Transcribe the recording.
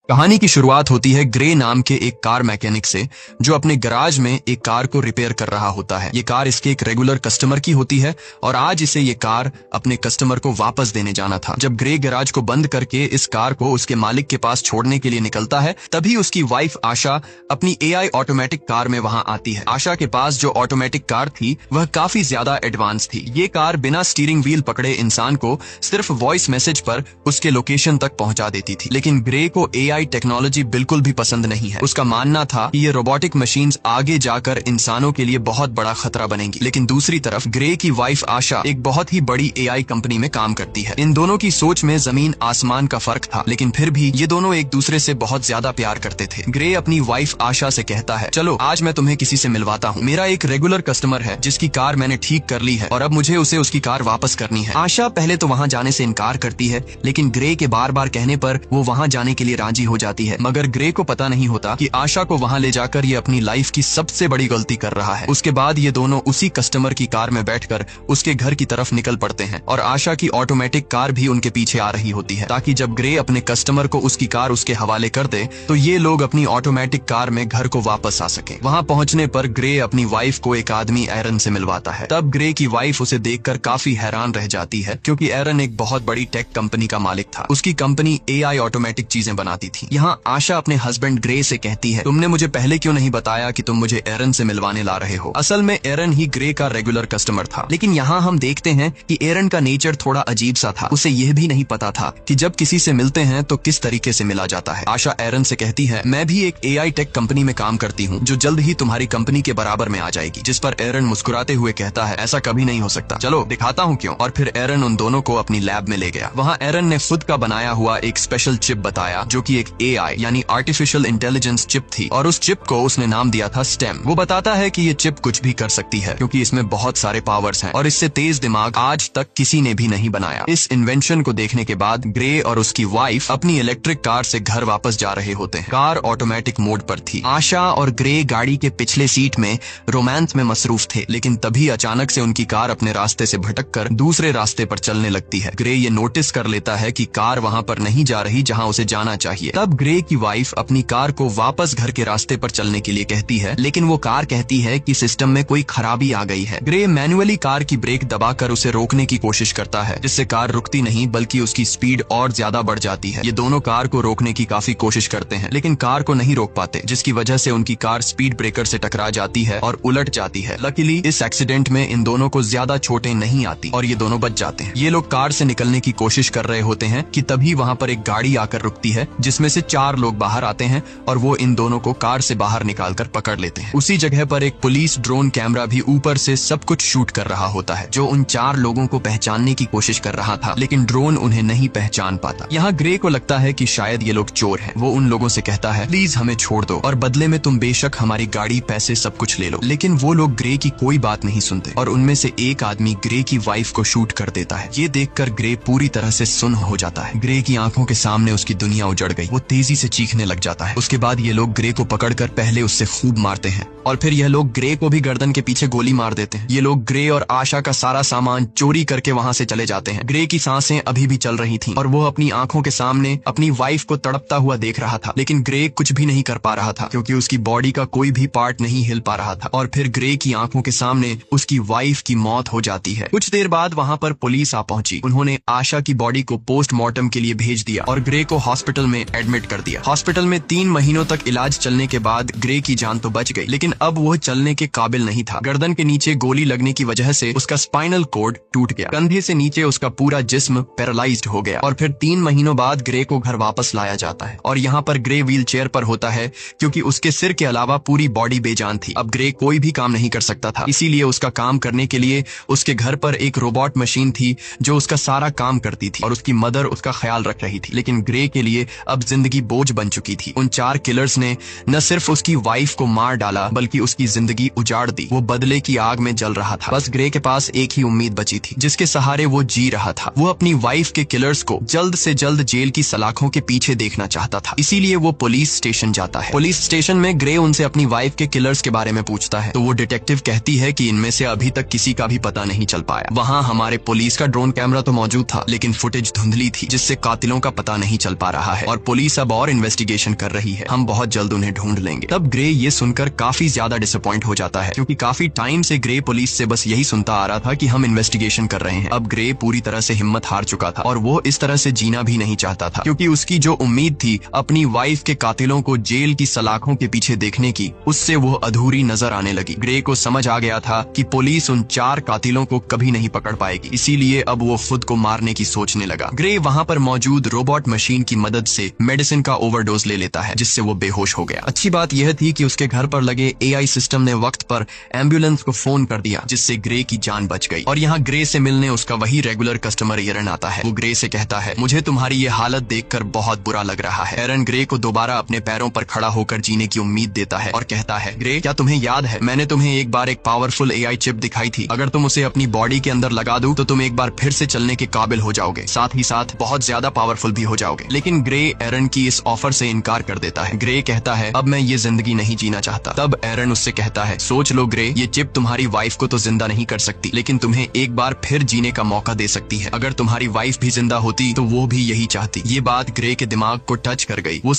कहानी की शुरुआत होती है ग्रे नाम के एक कार मैकेनिक से, जो अपने गराज में एक कार को रिपेयर कर रहा होता है। ये कार इसके एक रेगुलर कस्टमर की होती है और आज इसे ये कार अपने कस्टमर को वापस देने जाना था। जब ग्रे गराज को बंद करके इस कार को उसके मालिक के पास छोड़ने के लिए निकलता है, तभी उसकी वाइफ आशा अपनी एआई ऑटोमेटिक कार में वहां आती है। आशा के पास जो ऑटोमेटिक कार थी वह काफी ज्यादा एडवांस थी। ये कार बिना स्टीयरिंग व्हील पकड़े इंसान को सिर्फ वॉइस मैसेज पर उसके लोकेशन तक पहुंचा देती थी। लेकिन ग्रे को एआई टेक्नोलॉजी बिल्कुल भी पसंद नहीं है। उसका मानना था कि ये रोबोटिक मशीन्स आगे जाकर इंसानों के लिए बहुत बड़ा खतरा बनेंगी। लेकिन दूसरी तरफ ग्रे की वाइफ आशा एक बहुत ही बड़ी एआई कंपनी में काम करती है। इन दोनों की सोच में जमीन आसमान का फर्क था, लेकिन फिर भी ये दोनों एक दूसरे से बहुत ज्यादा प्यार करते थे। ग्रे अपनी वाइफ आशा से कहता है, चलो आज मैं तुम्हें किसी से मिलवाता हूँ। मेरा एक रेगुलर कस्टमर है जिसकी कार मैंने ठीक कर ली है और अब मुझे उसे उसकी कार वापस करनी है। आशा पहले तो वहाँ जाने से इनकार करती है, लेकिन ग्रे के बार बार कहने पर वो वहाँ जाने के लिए राजी हो जाती है। मगर ग्रे को पता नहीं होता कि आशा को वहां ले जाकर ये अपनी लाइफ की सबसे बड़ी गलती कर रहा है। उसके बाद ये दोनों उसी कस्टमर की कार में बैठकर उसके घर की तरफ निकल पड़ते हैं और आशा की ऑटोमेटिक कार भी उनके पीछे आ रही होती है, ताकि जब ग्रे अपने कस्टमर को उसकी कार उसके हवाले कर दे तो ये लोग अपनी ऑटोमेटिक कार में घर को वापस आ सके। वहां पहुंचने पर ग्रे अपनी वाइफ को एक आदमी एरन से मिलवाता है। तब ग्रे की वाइफ उसे देखकर काफी हैरान रह जाती है, क्योंकि एरन एक बहुत बड़ी टेक कंपनी का मालिक था। उसकी कंपनी एआई ऑटोमेटिक चीजें बनाती थी। यहाँ आशा अपने हस्बैंड ग्रे से कहती है, तुमने मुझे पहले क्यों नहीं बताया कि तुम मुझे एरन से मिलवाने ला रहे हो। असल में एरन ही ग्रे का रेगुलर कस्टमर था, लेकिन यहाँ हम देखते हैं कि एरन का नेचर थोड़ा अजीब सा था। उसे यह भी नहीं पता था कि जब किसी से मिलते हैं तो किस तरीके से मिला जाता है। आशा एरन से कहती है, मैं भी एक एआई टेक कंपनी में काम करती हूँ जो जल्द ही तुम्हारी कंपनी के बराबर में आ जाएगी। जिस पर एरन मुस्कुराते हुए कहता है, ऐसा कभी नहीं हो सकता, चलो दिखाता हूँ क्यों। और फिर एरन उन दोनों को अपनी लैब में ले गया। वहाँ एरन ने खुद का बनाया हुआ एक स्पेशल चिप बताया, जो कि एक एआई यानी आर्टिफिशियल इंटेलिजेंस चिप थी, और उस चिप को उसने नाम दिया था स्टेम। वो बताता है कि ये चिप कुछ भी कर सकती है, क्योंकि इसमें बहुत सारे पावर्स हैं और इससे तेज दिमाग आज तक किसी ने भी नहीं बनाया। इस इन्वेंशन को देखने के बाद ग्रे और उसकी वाइफ अपनी इलेक्ट्रिक कार से घर वापस जा रहे होते हैं। कार ऑटोमेटिक मोड पर थी। आशा और ग्रे गाड़ी के पिछले सीट में रोमांस में मसरूफ थे, लेकिन तभी अचानक से उनकी कार अपने रास्ते से भटककर दूसरे रास्ते पर चलने लगती है। ग्रे ये नोटिस कर लेता है कि कार वहां पर नहीं जा रही जहां उसे जाना चाहिए। तब ग्रे की वाइफ अपनी कार को वापस घर के रास्ते पर चलने के लिए कहती है, लेकिन वो कार कहती है कि सिस्टम में कोई खराबी आ गई है। ग्रे मैन्युअली कार की ब्रेक दबाकर उसे रोकने की कोशिश करता है, जिससे कार रुकती नहीं बल्कि उसकी स्पीड और ज्यादा बढ़ जाती है। ये दोनों कार को रोकने की काफी कोशिश करते हैं, लेकिन कार को नहीं रोक पाते, जिसकी वजह से उनकी कार स्पीड ब्रेकर से टकरा जाती है और उलट जाती है। लकीली इस एक्सीडेंट में इन दोनों को ज्यादा चोटें नहीं आती और ये दोनों बच जाते हैं। ये लोग कार से निकलने की कोशिश कर रहे होते हैं कि तभी वहां पर एक गाड़ी आकर रुकती है, जिसमें से 4 लोग बाहर आते हैं और वो इन दोनों को कार से बाहर निकालकर पकड़ लेते हैं। उसी जगह पर एक पुलिस ड्रोन कैमरा भी ऊपर से सब कुछ शूट कर रहा होता है, जो उन 4 लोगों को पहचानने की कोशिश कर रहा था, लेकिन ड्रोन उन्हें नहीं पहचान पाता। यहाँ ग्रे को लगता है कि शायद ये लोग चोर हैं। वो उन लोगों से कहता है, प्लीज हमें छोड़ दो और बदले में तुम बेशक हमारी गाड़ी, पैसे सब कुछ ले लो। लेकिन वो लोग ग्रे की कोई बात नहीं सुनते और उनमें से एक आदमी ग्रे की वाइफ को शूट कर देता है। ये देखकर ग्रे पूरी तरह से सुन्न हो जाता है। ग्रे की आंखों के सामने उसकी दुनिया उजड़ गई। वो तेजी से चीखने लग जाता है। उसके बाद ये लोग ग्रे को पकड़कर पहले उससे खूब मारते हैं और फिर यह लोग ग्रे को भी गर्दन के पीछे गोली मार देते हैं। ये लोग ग्रे और आशा का सारा सामान चोरी करके वहां से चले जाते हैं। ग्रे की सांसें अभी भी चल रही थीं और वो अपनी आंखों के सामने अपनी वाइफ को तड़पता हुआ देख रहा था, लेकिन ग्रे कुछ भी नहीं कर पा रहा था, क्योंकि उसकी बॉडी का कोई भी पार्ट नहीं हिल पा रहा था। और फिर ग्रे की आंखों के सामने उसकी वाइफ की मौत हो जाती है। कुछ देर बाद वहां पर पुलिस आ पहुंची। उन्होंने आशा की बॉडी को पोस्टमार्टम के लिए भेज दिया और ग्रे को हॉस्पिटल में एडमिट कर दिया। हॉस्पिटल में 3 महीनों तक इलाज चलने के बाद ग्रे की जान तो बच गई, लेकिन अब वो चलने के काबिल नहीं था। गर्दन के नीचे गोली लगने की वजह से उसका स्पाइनल कॉर्ड टूट गया। कंधे से नीचे उसका पूरा जिस्म पैरालाइज्ड हो गया और फिर 3 महीनों बाद ग्रे को घर वापस लाया जाता है और यहाँ पर ग्रे व्हील चेयर पर होता है, क्योंकि उसके सिर के अलावा पूरी बॉडी बेजान थी। अब ग्रे कोई भी काम नहीं कर सकता था, इसीलिए उसका काम करने के लिए उसके घर पर एक रोबोट मशीन थी जो उसका सारा काम करती थी और उसकी मदर उसका ख्याल रख रही थी। लेकिन ग्रे के लिए अब जिंदगी बोझ बन चुकी थी। उन 4 किलर्स ने न सिर्फ उसकी वाइफ को मार डाला, बल्कि उसकी जिंदगी उजाड़ दी। वो बदले की आग में जल रहा था। बस ग्रे के पास एक ही उम्मीद बची थी जिसके सहारे वो जी रहा था। वो अपनी वाइफ के किलर्स को जल्द से जल्द जेल की सलाखों के पीछे देखना चाहता था। इसीलिए वो पुलिस स्टेशन जाता है। पुलिस स्टेशन में ग्रे उनसे अपनी वाइफ के किलर्स के बारे में पूछता है तो वो डिटेक्टिव कहती है कि इनमें से अभी तक किसी का भी पता नहीं चल पाया। वहाँ हमारे पुलिस का ड्रोन कैमरा तो मौजूद था, लेकिन फुटेज धुंधली थी जिससे कातिलों का पता नहीं चल पा रहा है और पुलिस अब और इन्वेस्टिगेशन कर रही है। हम बहुत जल्द उन्हें ढूंढ लेंगे। तब ग्रे ये सुनकर काफी ज्यादा डिसअपॉइंट हो जाता है, क्योंकि काफी टाइम से ग्रे पुलिस से बस यही सुनता आ रहा था कि हम इन्वेस्टिगेशन कर रहे हैं। अब ग्रे पूरी तरह से हिम्मत हार चुका था और वो इस तरह से जीना भी नहीं चाहता था, क्योंकि उसकी जो उम्मीद थी अपनी वाइफ के कातिलों को जेल की सलाखों के पीछे देखने की, उससे वो अधूरी नजर आने लगी। ग्रे को समझ आ गया था कि पुलिस उन 4 कातिलों को कभी नहीं पकड़ पाएगी, इसीलिए अब वो खुद को मारने की सोचने लगा। ग्रे वहाँ पर मौजूद रोबोट मशीन की मदद से मेडिसिन का ओवरडोज ले लेता है, जिससे वो बेहोश हो गया। अच्छी बात यह थी कि उसके घर पर लगे AI सिस्टम ने वक्त पर एम्बुलेंस को फोन कर दिया, जिससे ग्रे की जान बच गई। और यहाँ ग्रे से मिलने उसका वही रेगुलर कस्टमर एरन आता है। वो ग्रे से कहता है, मुझे तुम्हारी ये हालत देखकर बहुत बुरा लग रहा है। एरन ग्रे को दोबारा अपने पैरों पर खड़ा होकर जीने की उम्मीद देता है और कहता है, ग्रे क्या तुम्हें याद है मैंने तुम्हें एक बार एक पावरफुल AI चिप दिखाई थी। अगर तुम उसे अपनी बॉडी के अंदर लगा दो तो तुम एक बार फिर से चलने के काबिल हो जाओगे, साथ ही साथ बहुत ज्यादा पावरफुल भी हो जाओगे। लेकिन ग्रे एरन की इस ऑफर से इनकार कर देता है। ग्रे कहता है, अब मैं ये जिंदगी नहीं जीना चाहता। तब एरन उससे कहता है, सोच लो ग्रे, ये चिप तुम्हारी वाइफ को तो जिंदा नहीं कर सकती, लेकिन तुम्हें एक बार फिर जीने का मौका दे सकती है। अगर तुम्हारी वाइफ भी जिंदा होती तो वो भी यही चाहती। ये बात ग्रे के दिमाग को टच कर गई। वो